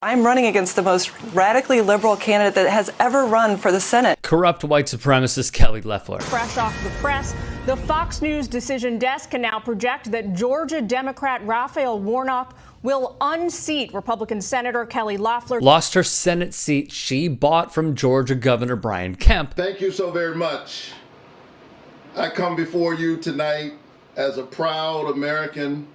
I'm running against the most radically liberal candidate that has ever run for the Senate. Corrupt white supremacist Kelly Loeffler. Fresh off the press, the Fox News decision desk can now project that Georgia Democrat Raphael Warnock will unseat Republican Senator Kelly Loeffler. Lost her Senate seat she bought from Georgia Governor Brian Kemp. Thank you so very much. I come before you tonight as a proud American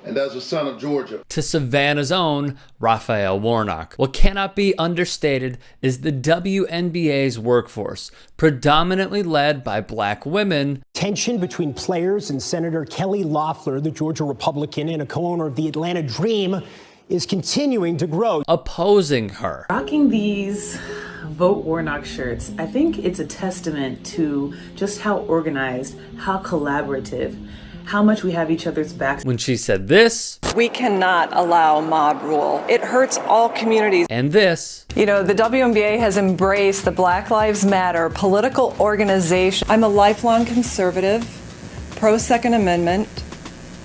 and as a son of Georgia. To Savannah's own Raphael Warnock. What cannot be understated is the WNBA's workforce, predominantly led by black women. Tension between players and Senator Kelly Loeffler, the Georgia Republican and a co-owner of the Atlanta Dream, is continuing to grow. Opposing her. Rocking these Vote Warnock shirts, I think it's a testament to just how organized, how collaborative, how much we have each other's backs. When she said this, we cannot allow mob rule. It hurts all communities. And this. You know, the WNBA has embraced the Black Lives Matter political organization. I'm a lifelong conservative, pro-Second Amendment,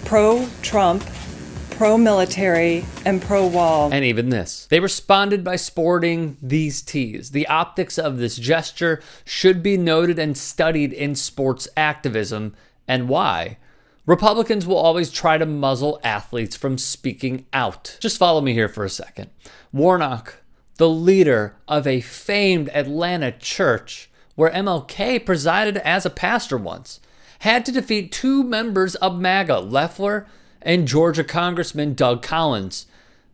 pro-Trump, pro-military, and pro-wall. And even this. They responded by sporting these tees. The optics of this gesture should be noted and studied in sports activism. And why? Republicans will always try to muzzle athletes from speaking out. Just follow me here for a second. Warnock, the leader of a famed Atlanta church where MLK presided as a pastor once, had to defeat two members of MAGA, Loeffler and Georgia Congressman Doug Collins.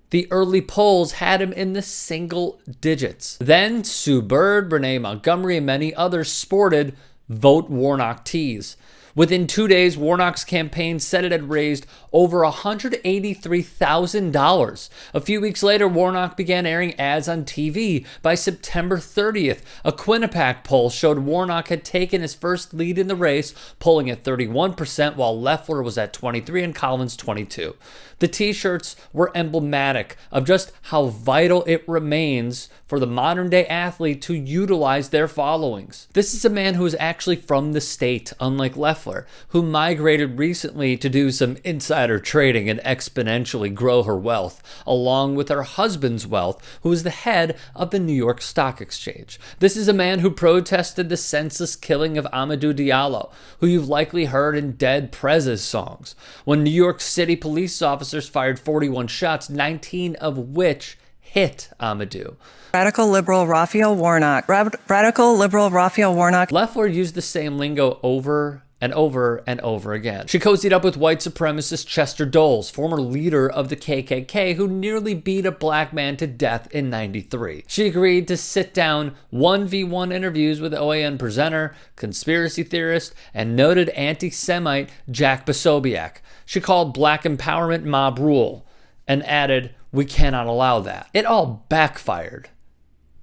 The early polls had him in the single digits. Then Sue Bird, Renee Montgomery, and many others sported Vote Warnock tees. Within 2 days, Warnock's campaign said it had raised over $183,000. A few weeks later, Warnock began airing ads on TV. By September 30th, a Quinnipiac poll showed Warnock had taken his first lead in the race, polling at 31%, while Loeffler was at 23% and Collins 22%. The t-shirts were emblematic of just how vital it remains for the modern-day athlete to utilize their followings. This is a man who is actually from the state, unlike Loeffler, who migrated recently to do some insider trading and exponentially grow her wealth, along with her husband's wealth, who is the head of the New York Stock Exchange. This is a man who protested the senseless killing of Amadou Diallo, who you've likely heard in Dead Prez's songs. When New York City police officers fired 41 shots, 19 of which hit Amadou. Radical liberal Raphael Warnock. Radical liberal Raphael Warnock. Loeffler used the same lingo over and over and over again. She cozied up with white supremacist Chester Doles, former leader of the KKK, who nearly beat a black man to death in '93. She agreed to sit down 1v1 interviews with OAN presenter, conspiracy theorist, and noted anti-Semite Jack Posobiec. She called black empowerment mob rule and added, "We cannot allow that." It all backfired.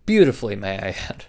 Beautifully, may I add.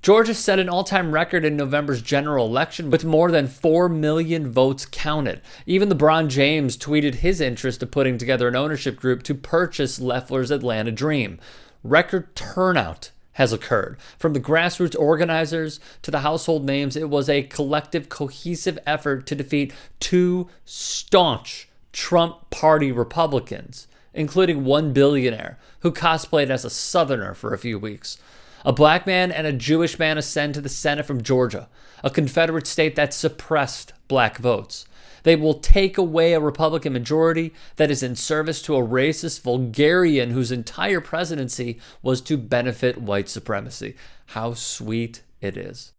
Georgia set an all-time record in November's general election with more than 4 million votes counted. Even LeBron James tweeted his interest of putting together an ownership group to purchase Loeffler's Atlanta Dream. Record turnout has occurred. From the grassroots organizers to the household names, it was a collective, cohesive effort to defeat two staunch Trump Party Republicans, including one billionaire who cosplayed as a Southerner for a few weeks. A black man and a Jewish man ascend to the Senate from Georgia, a Confederate state that suppressed black votes. They will take away a Republican majority that is in service to a racist vulgarian whose entire presidency was to benefit white supremacy. How sweet it is.